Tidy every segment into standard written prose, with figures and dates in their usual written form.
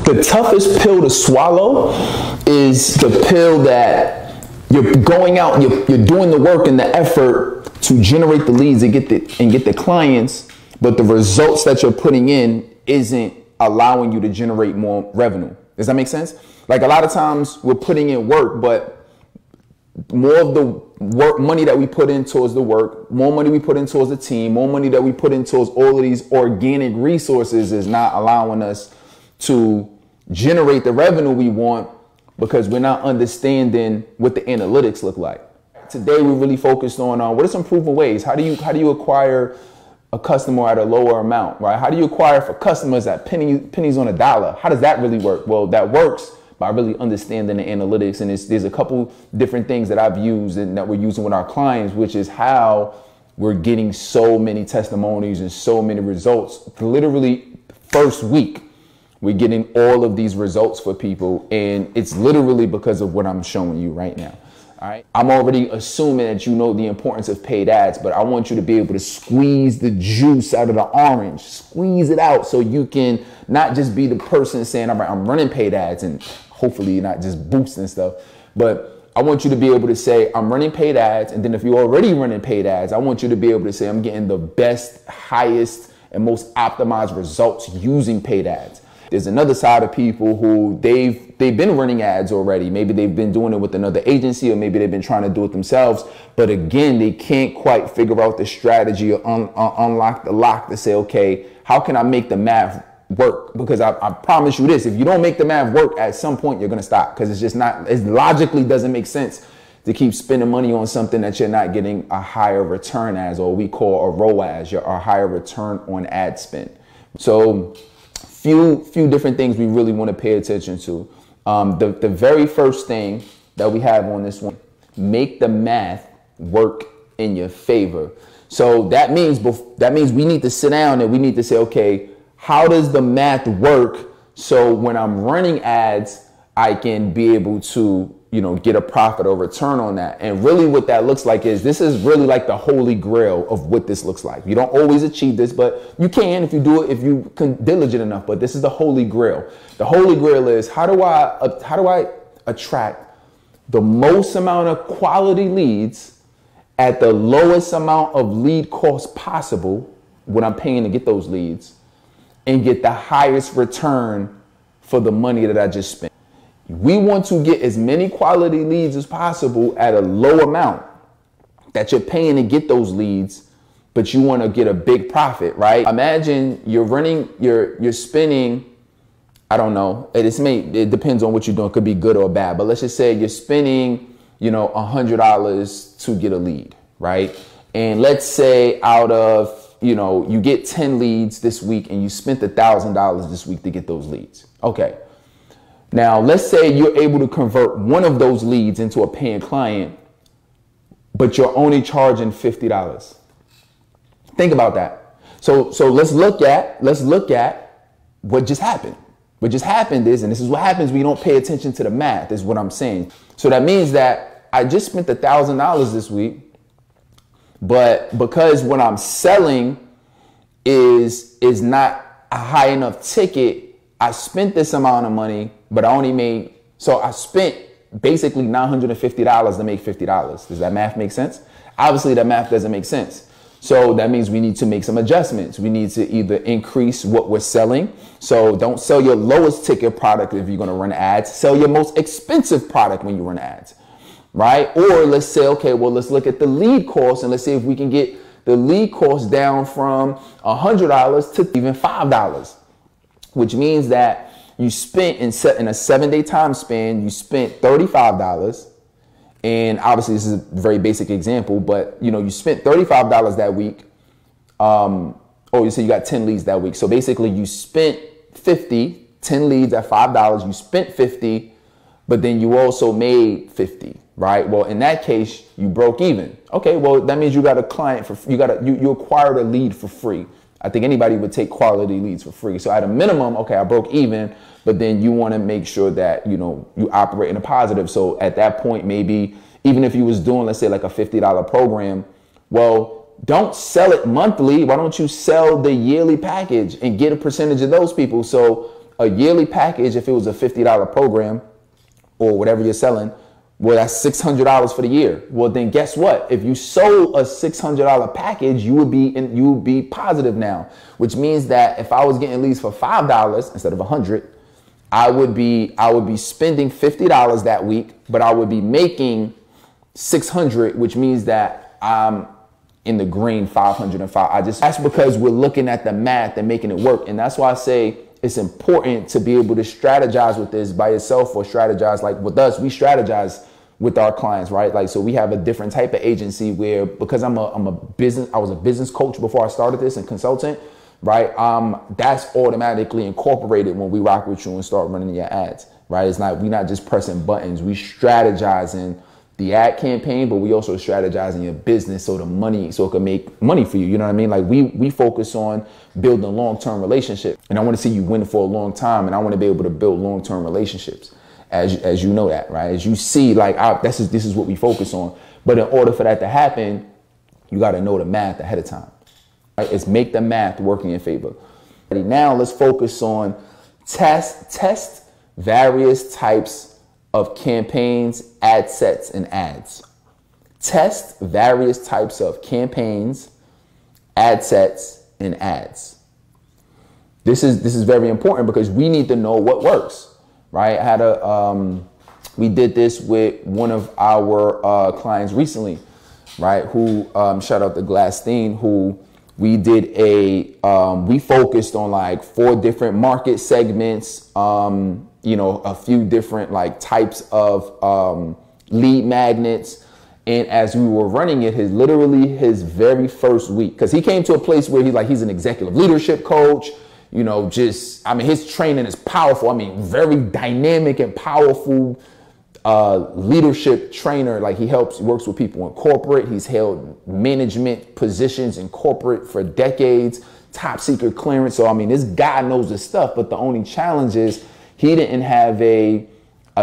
The toughest pill to swallow is the pill that you're going out, you're doing the work and the effort to generate the leads and get the clients, but the results that you're putting in isn't allowing you to generate more revenue. Does that make sense? Like a lot of times we're putting in work, but more of the work money that we put in towards the work, more money we put in towards the team, more money that we put in towards all of these organic resources is not allowing us to generate the revenue we want because we're not understanding what the analytics look like. Today we're really focused on what are some proven ways? How do you acquire a customer at a lower amount, right? How do you acquire for customers at pennies on a dollar? How does that really work? Well, that works by really understanding the analytics. And there's a couple different things that I've used and that we're using with our clients, which is how we're getting so many testimonies and so many results. Literally first week, we're getting all of these results for people. And it's literally because of what I'm showing you right now. All right. I'm already assuming that you know the importance of paid ads, but I want you to be able to squeeze the juice out of the orange, squeeze it out so you can not just be the person saying, all right, I'm running paid ads and hopefully you're not just boosting stuff, but I want you to be able to say, I'm running paid ads. And then if you're already running paid ads, I want you to be able to say, I'm getting the best, highest, and most optimized results using paid ads. There's another side of people who they've been running ads already. Maybe they've been doing it with another agency, or maybe they've been trying to do it themselves. But again, they can't quite figure out the strategy or unlock the lock to say, okay, how can I make the math work? Because I promise you this, if you don't make the math work, at some point you're going to stop, because it's just not, it logically doesn't make sense to keep spending money on something that you're not getting a higher return as, or we call a ROAS, or a higher return on ad spend. So few different things we really want to pay attention to. The very first thing that we have on this one, make the math work in your favor. So that means we need to sit down and we need to say, okay, how does the math work so when I'm running ads, I can be able to, get a profit or return on that? And really what that looks like is, this is really like the holy grail of what this looks like. You don't always achieve this, but you can if you do it, if you can diligent enough. But this is the holy grail. The holy grail is, how do I attract the most amount of quality leads at the lowest amount of lead cost possible when I'm paying to get those leads, and get the highest return for the money that I just spent? We want to get as many quality leads as possible at a low amount that you're paying to get those leads, but you want to get a big profit, right? Imagine you're spending, I don't know, it depends on what you're doing. It could be good or bad, but let's just say you're spending, $100 to get a lead, right? And let's say out of, you get 10 leads this week and you spent $1,000 this week to get those leads. Okay. Now, let's say you're able to convert one of those leads into a paying client, but you're only charging $50. Think about that. So let's look at what just happened. What just happened is, and this is what happens when you don't pay attention to the math, is what I'm saying. So that means that I just spent $1,000 this week, but because what I'm selling is not a high enough ticket, I spent this amount of money, but I spent basically $950 to make $50. Does that math make sense? Obviously that math doesn't make sense. So that means we need to make some adjustments. We need to either increase what we're selling. So don't sell your lowest ticket product if you're going to run ads. Sell your most expensive product when you run ads, right? Or let's say, okay, well, let's look at the lead cost and let's see if we can get the lead cost down from $100 to even $5. Which means that you spent in a 7-day time span, you spent $35. And obviously this is a very basic example, but you spent $35 that week. You say you got 10 leads that week. So basically you spent 10 leads at $5. You spent 50, but then you also made 50, right? Well, in that case, you broke even. Okay, well, that means you got a client you acquired a lead for free. I think anybody would take quality leads for free. So at a minimum, okay, I broke even, but then you want to make sure that, you operate in a positive. So at that point, maybe even if you was doing, let's say like a $50 program, well, don't sell it monthly. Why don't you sell the yearly package and get a percentage of those people? So a yearly package, if it was a $50 program or whatever you're selling, well, that's $600 for the year. Well, then guess what? If you sold a $600 package, you would be positive now, which means that if I was getting leads for $5 instead of $100, I would be spending $50 that week, but I would be making $600, which means that I'm in the green, 505. That's because we're looking at the math and making it work. And that's why I say it's important to be able to strategize with this by yourself, or strategize like with us. We strategize with our clients, right? Like, so we have a different type of agency where, because I was a business coach before I started this and consultant, right? That's automatically incorporated when we rock with you and start running your ads, right? We're not just pressing buttons. We strategizing the ad campaign, but we also strategizing your business so it can make money for you. You know what I mean? Like we focus on building a long-term relationship, and I want to see you win for a long time, and I want to be able to build long-term relationships, as you know that, right? As you see, like this is what we focus on. But in order for that to happen, you got to know the math ahead of time. Right? It's make the math work in your favor. Now let's focus on test various types of campaigns, ad sets, and ads. Test various types of campaigns, ad sets, and ads. This is very important because we need to know what works, right? We did this with one of our clients recently, right? Who shout out to Glassstein, who we did we focused on like 4 different market segments, a few different like types of lead magnets. And as we were running it, his very first week, because he came to a place where he's an executive leadership coach, his training is powerful. Very dynamic and powerful leadership trainer. Like he works with people in corporate. He's held management positions in corporate for decades, top secret clearance. So, this guy knows his stuff, but the only challenge is he didn't have a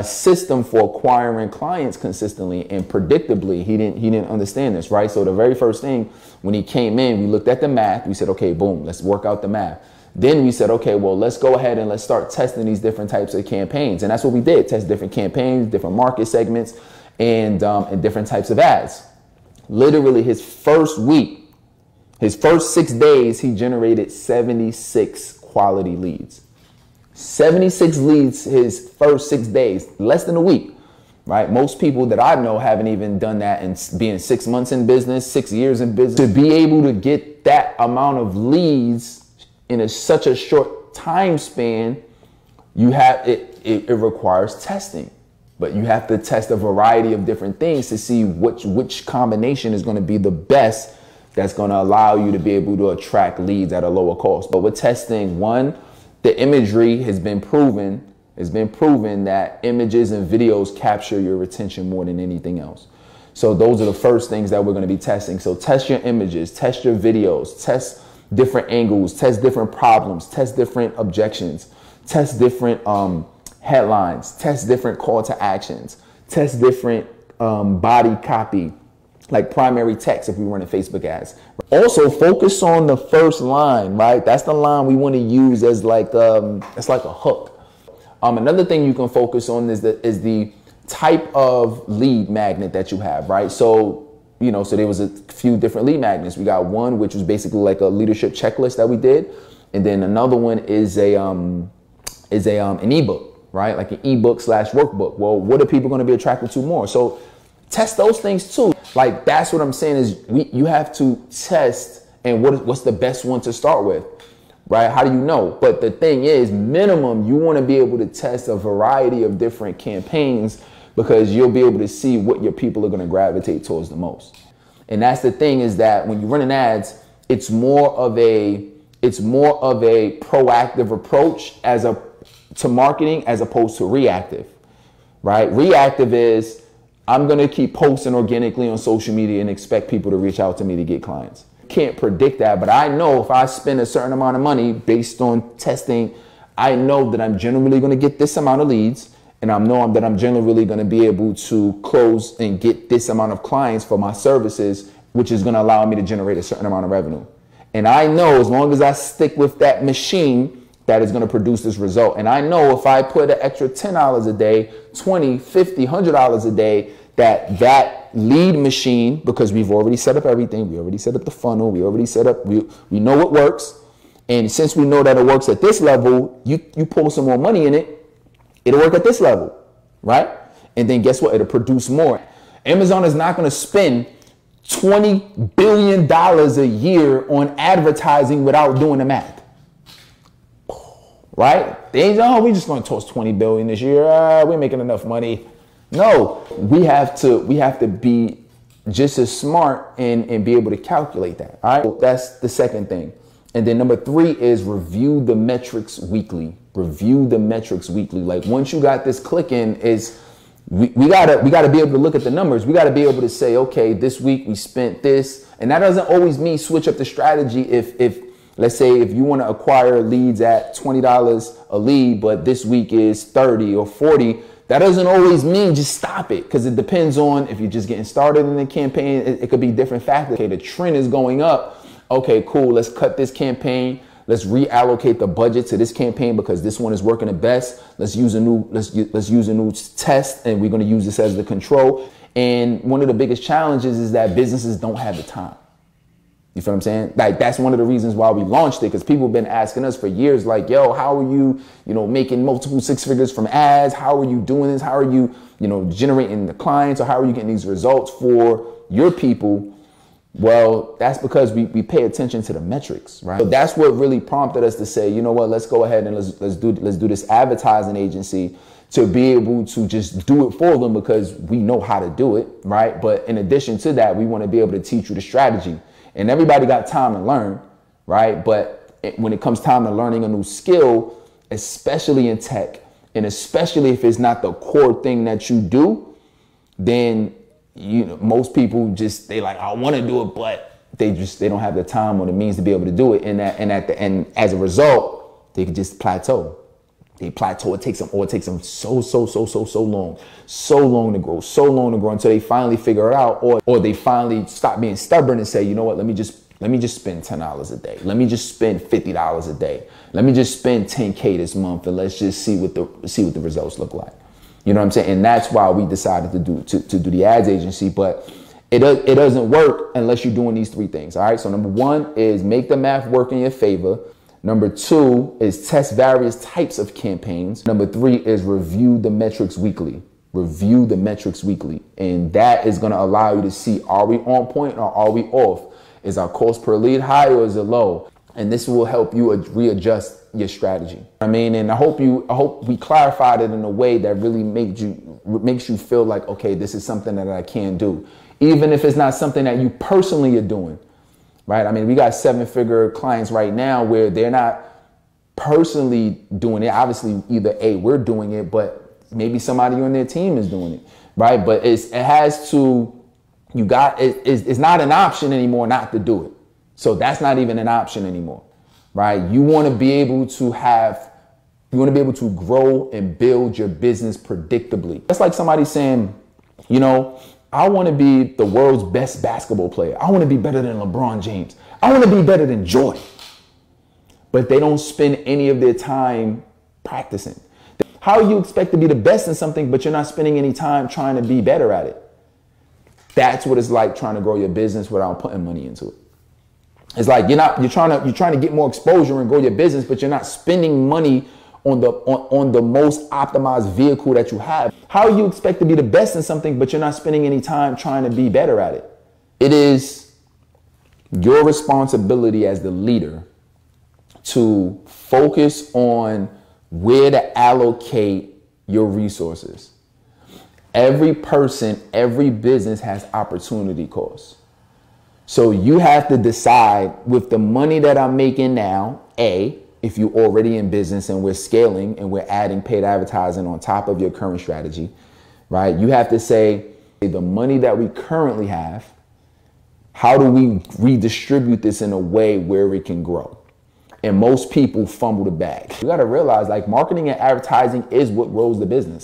system for acquiring clients consistently and predictably. He didn't understand this, right? So the very first thing when he came in, we looked at the math. We said, okay, boom, let's work out the math. Then we said, okay, well, let's go ahead and let's start testing these different types of campaigns. And that's what we did. Test different campaigns, different market segments, and different types of ads. Literally his first week, his first 6 days, he generated 76 quality leads. 76 leads his first 6 days, less than a week, right? Most people that I know haven't even done that in being 6 months in business, 6 years in business. To be able to get that amount of leads in such a short time span, it requires testing. But you have to test a variety of different things to see which combination is going to be the best that's going to allow you to be able to attract leads at a lower cost. But with testing, one, the imagery has been proven that images and videos capture your attention more than anything else. So those are the first things that we're going to be testing. So test your images, test your videos, test different angles, test different problems, test different objections, test different headlines, test different call to actions, test different body copy, like primary text if we run in Facebook ads. Also focus on the first line, right? That's the line we want to use as like it's like a hook. Another thing you can focus on is the type of lead magnet that you have, right? So so there was a few different lead magnets. We got one which was basically like a leadership checklist that we did, and then another one is an ebook, right? Like an ebook / workbook. Well, what are people going to be attracted to more? So test those things too. Like that's what I'm saying is you have to test, and what's the best one to start with, right? How do you know? But the thing is, minimum, you want to be able to test a variety of different campaigns, because you'll be able to see what your people are going to gravitate towards the most. And that's the thing, is that when you're running ads, it's more of a proactive approach to marketing as opposed to reactive, right? Reactive is, I'm going to keep posting organically on social media and expect people to reach out to me to get clients. Can't predict that, but I know if I spend a certain amount of money based on testing, I know that I'm generally going to get this amount of leads, and I know that I'm generally going to be able to close and get this amount of clients for my services, which is going to allow me to generate a certain amount of revenue. And I know as long as I stick with that machine that is going to produce this result. And I know if I put an extra $10 a day, $20, $50, $100 a day, that lead machine, because we've already set up everything, we already set up the funnel, we already set up, we know it works. And since we know that it works at this level, you pull some more money in it, it'll work at this level, right? And then guess what? It'll produce more. Amazon is not going to spend $20 billion a year on advertising without doing the math, right? They ain't, oh, we just going to toss 20 billion this year. We're making enough money. No, we have to be just as smart and be able to calculate that. All right. So that's the second thing. And then number 3 is review the metrics weekly. Review the metrics weekly. Like once you got this clicking, is we gotta be able to look at the numbers. We gotta be able to say, okay, this week we spent this, and that doesn't always mean switch up the strategy. If let's say if you want to acquire leads at $20 a lead, but this week is 30 or 40. That doesn't always mean just stop it, because it depends on if you're just getting started in the campaign. It could be different factors. Okay, the trend is going up. Okay, cool. Let's cut this campaign. Let's reallocate the budget to this campaign because this one is working the best. Let's use a new test, and we're going to use this as the control. And one of the biggest challenges is that businesses don't have the time. You feel what I'm saying? Like that's one of the reasons why we launched it, because people have been asking us for years, like, yo, how are you, making multiple 6 figures from ads? How are you doing this? How are you, generating the clients, or how are you getting these results for your people? Well, that's because we pay attention to the metrics, right? So that's what really prompted us to say, you know what, let's go ahead and let's do this advertising agency to be able to just do it for them, because we know how to do it, right? But in addition to that, we want to be able to teach you the strategy. And everybody got time to learn, right? But when it comes time to learning a new skill, especially in tech, and especially if it's not the core thing that you do, then most people they like, I want to do it, but they don't have the time or the means to be able to do it. And as a result, they could just plateau. They plateau. It takes them so long to grow until they finally figure it out, or they finally stop being stubborn and say, you know what, let me just spend $10 a day. Let me just spend $50 a day. Let me just spend $10K this month, and let's just see what the results look like. You know what I'm saying? And that's why we decided to do the ads agency. But it doesn't work unless you're doing these 3 things. All right. So number 1 is make the math work in your favor. Number 2 is test various types of campaigns. Number 3 is review the metrics weekly. Review the metrics weekly. And that is going to allow you to see, are we on point or are we off? Is our cost per lead high or is it low? And this will help you readjust your strategy. And I hope we clarified it in a way that really makes you feel like, okay, this is something that I can do, even if it's not something that you personally are doing. Right? We got 7-figure clients right now where they're not personally doing it. Obviously, either A, we're doing it, but maybe somebody on their team is doing it, right? But it's not an option anymore not to do it. So that's not even an option anymore, right? You want to be able to grow and build your business predictably. That's like somebody saying, I want to be the world's best basketball player. I want to be better than LeBron James. I want to be better than Jordan. But they don't spend any of their time practicing. How you expect to be the best in something, but you're not spending any time trying to be better at it? That's what it's like trying to grow your business without putting money into it. It's like you're trying to get more exposure and grow your business, but you're not spending money on the most optimized vehicle that you have. How you expect to be the best in something, but you're not spending any time trying to be better at it? It is your responsibility as the leader to focus on where to allocate your resources. Every person, every business has opportunity costs. So you have to decide, with the money that I'm making now, if you're already in business and we're scaling and we're adding paid advertising on top of your current strategy, right? You have to say, the money that we currently have, how do we redistribute this in a way where it can grow? And most people fumble the bag. You got to realize, like, marketing and advertising is what grows the business.